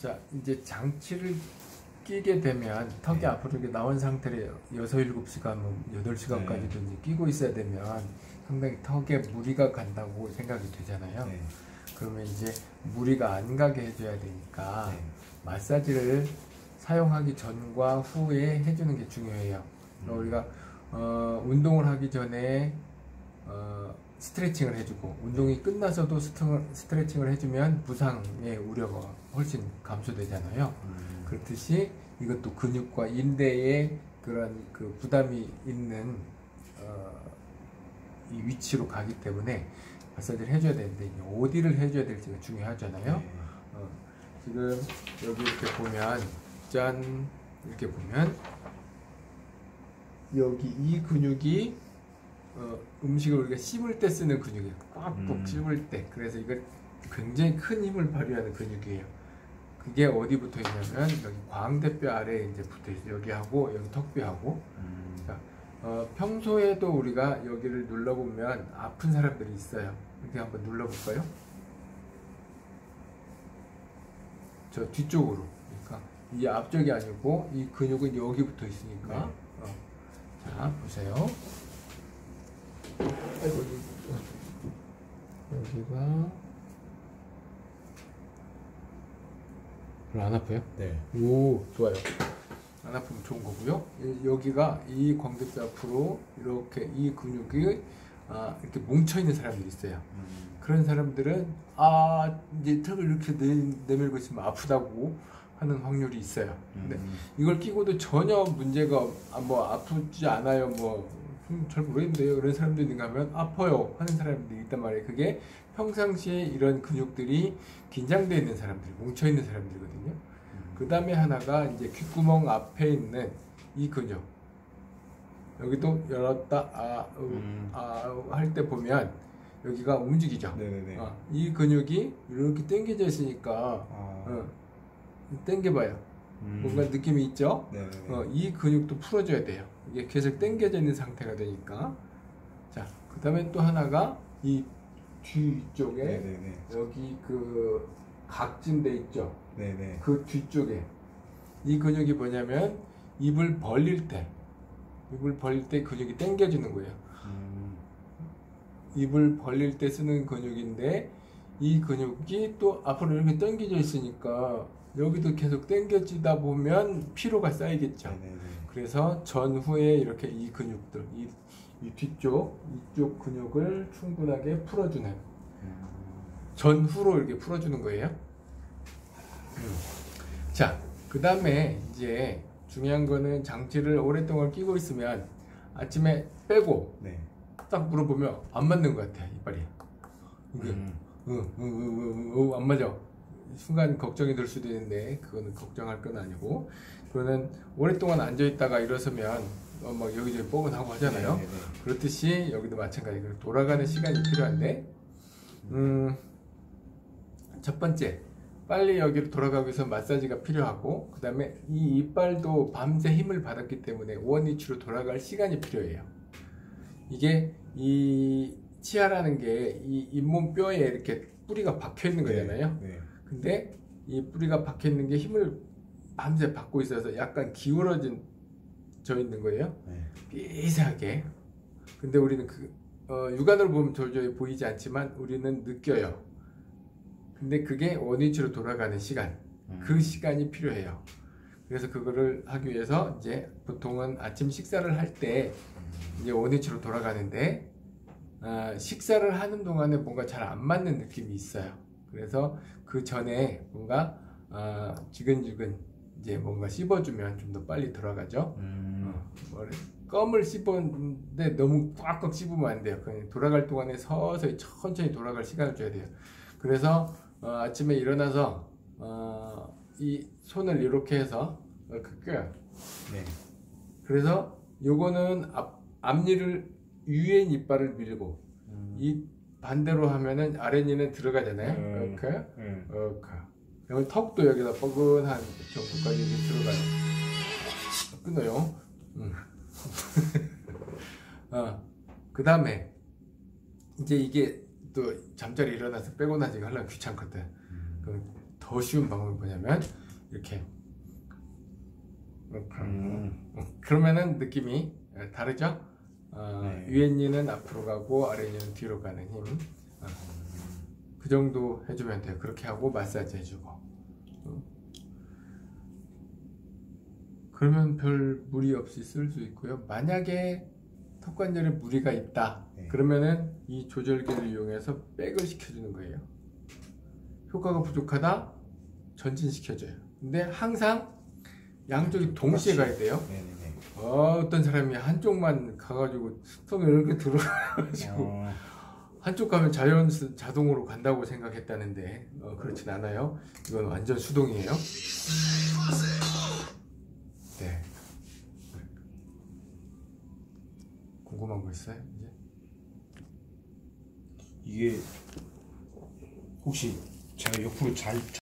자, 이제 장치를 끼게 되면 턱이 네. 앞으로 이렇게 나온 상태로 6, 7시간, 뭐 8시간까지도 네. 이제 끼고 있어야 되면 상당히 턱에 무리가 간다고 생각이 되잖아요. 네. 그러면 이제 무리가 안 가게 해줘야 되니까 네. 마사지를 사용하기 전과 후에 해주는 게 중요해요. 우리가 운동을 하기 전에 스트레칭을 해주고 운동이 끝나서도 스트레칭을 해주면 부상의 우려가 훨씬 감소되잖아요. 그렇듯이 이것도 근육과 인대에 그런 그 부담이 있는 이 위치로 가기 때문에 마사지를 해줘야 되는데 어디를 해줘야 될지가 중요하잖아요. 네. 지금 여기 이렇게 보면 짠 이렇게 보면 여기 이 근육이 음식을 우리가 씹을 때 쓰는 근육이에요. 꽉꾹 씹을 때. 그래서 이거 굉장히 큰 힘을 발휘하는 근육이에요. 그게 어디 붙어 있냐면 여기 광대뼈 아래에 이제 붙어 있어요. 여기하고 여기 턱뼈하고. 자, 평소에도 우리가 여기를 눌러보면 아픈 사람들이 있어요. 이렇게 한번 눌러볼까요? 저 뒤쪽으로. 그러니까 이 앞쪽이 아니고 이 근육은 여기 붙어 있으니까. 자, 보세요. 아이고, 여기가 별로 안 아파요? 네. 오, 좋아요. 안 아프면 좋은 거고요. 여기가 이 광대뼈 앞으로 이렇게 이 근육이 이렇게 뭉쳐 있는 사람들이 있어요. 그런 사람들은 이제 턱을 이렇게 내밀고 있으면 아프다고 하는 확률이 있어요. 근데 이걸 끼고도 전혀 문제가 뭐 아프지 않아요. 뭐 잘 모르겠는데요. 이런 사람들이 있는가 하면 아파요 하는 사람들이 있단 말이에요. 그게 평상시에 이런 근육들이 긴장되어 있는 사람들, 뭉쳐 있는 사람들이거든요. 그 다음에 하나가 이제 귓구멍 앞에 있는 이 근육. 여기도 열었다 할 때 보면 여기가 움직이죠. 네네네. 이 근육이 이렇게 당겨져 있으니까 당겨봐요. 뭔가 느낌이 있죠? 이 근육도 풀어줘야 돼요. 이게 계속 당겨져 있는 상태가 되니까. 자, 그 다음에 또 하나가 이 뒤쪽에 네네네. 여기 그 각진돼 있죠? 네네. 그 뒤쪽에 이 근육이 뭐냐면 입을 벌릴 때 근육이 당겨지는 거예요. 입을 벌릴 때 쓰는 근육인데 이 근육이 또 앞으로 이렇게 당겨져 있으니까 여기도 계속 당겨지다 보면 피로가 쌓이겠죠. 네네네. 그래서 전후에 이렇게 이 근육들, 이 뒤쪽, 이쪽 근육을 충분하게 풀어주는 전후로 이렇게 풀어주는 거예요. 자, 그 다음에 이제 중요한 거는 장치를 오랫동안 끼고 있으면 아침에 빼고 네. 딱 물어보면 안 맞는 것 같아, 이빨이. 이게 안 맞아. 순간 걱정이 들 수도 있는데 그거는 걱정할 건 아니고, 그거는 오랫동안 앉아있다가 일어서면 막 여기저기 뻐근하고 하잖아요. 네네네. 그렇듯이 여기도 마찬가지로 돌아가는 시간이 필요한데, 첫 번째 빨리 여기로 돌아가기 위해서 마사지가 필요하고, 그 다음에 이 이빨도 밤새 힘을 받았기 때문에 원위치로 돌아갈 시간이 필요해요. 이게 이 치아라는 게 이 잇몸뼈에 이렇게 뿌리가 박혀 있는 거잖아요. 네. 근데 이 뿌리가 박혀 있는 게 힘을 밤새 받고 있어서 약간 기울어져 있는 거예요. 네. 삐스하게. 근데 우리는 육안으로 보면 도저히 보이지 않지만 우리는 느껴요. 근데 그게 원위치로 돌아가는 시간, 그 시간이 필요해요. 그래서 그거를 하기 위해서 이제 보통은 아침 식사를 할 때 이제 원위치로 돌아가는데, 식사를 하는 동안에 뭔가 잘 안 맞는 느낌이 있어요. 그래서 그 전에 뭔가 지근지근 이제 뭔가 씹어주면 좀 더 빨리 돌아가죠. 껌을 씹었는데 너무 꽉꽉 씹으면 안 돼요. 그냥 돌아갈 동안에 서서히 천천히 돌아갈 시간을 줘야 돼요. 그래서 아침에 일어나서 이 손을 이렇게 해서 껴요. 네. 그래서 요거는 앞니를 위에 이빨을 밀고, 이 반대로 하면은 아랫니는 들어가잖아요. 이렇게 이렇게. 그러면 턱도 여기다 뻐근한 정도까지 이렇게 들어가요. 끊어요. 그 다음에 이제 이게 또 잠자리 일어나서 빼고 나지가 하려면 귀찮거든. 그럼 더 더 쉬운 방법이 뭐냐면 이렇게 그러면은 느낌이 다르죠? 네. 위에 니는 앞으로 가고 아래 니는 뒤로 가는 힘. 그 정도 해주면 돼요. 그렇게 하고 마사지 해주고. 그러면 별 무리 없이 쓸 수 있고요. 만약에 턱관절에 무리가 있다. 네. 그러면은 이 조절기를 이용해서 백을 시켜주는 거예요. 효과가 부족하다. 전진시켜줘요. 근데 항상 양쪽이 동시에 가야 돼요. 네네네. 어떤 사람이 한쪽만 가가지고 손을 이렇게 들어가지고 한쪽 가면 자동으로 간다고 생각했다는데 그렇진 않아요. 이건 완전 수동이에요. 네. 궁금한 거 있어요? 이제? 이게 혹시 제가 옆으로 잘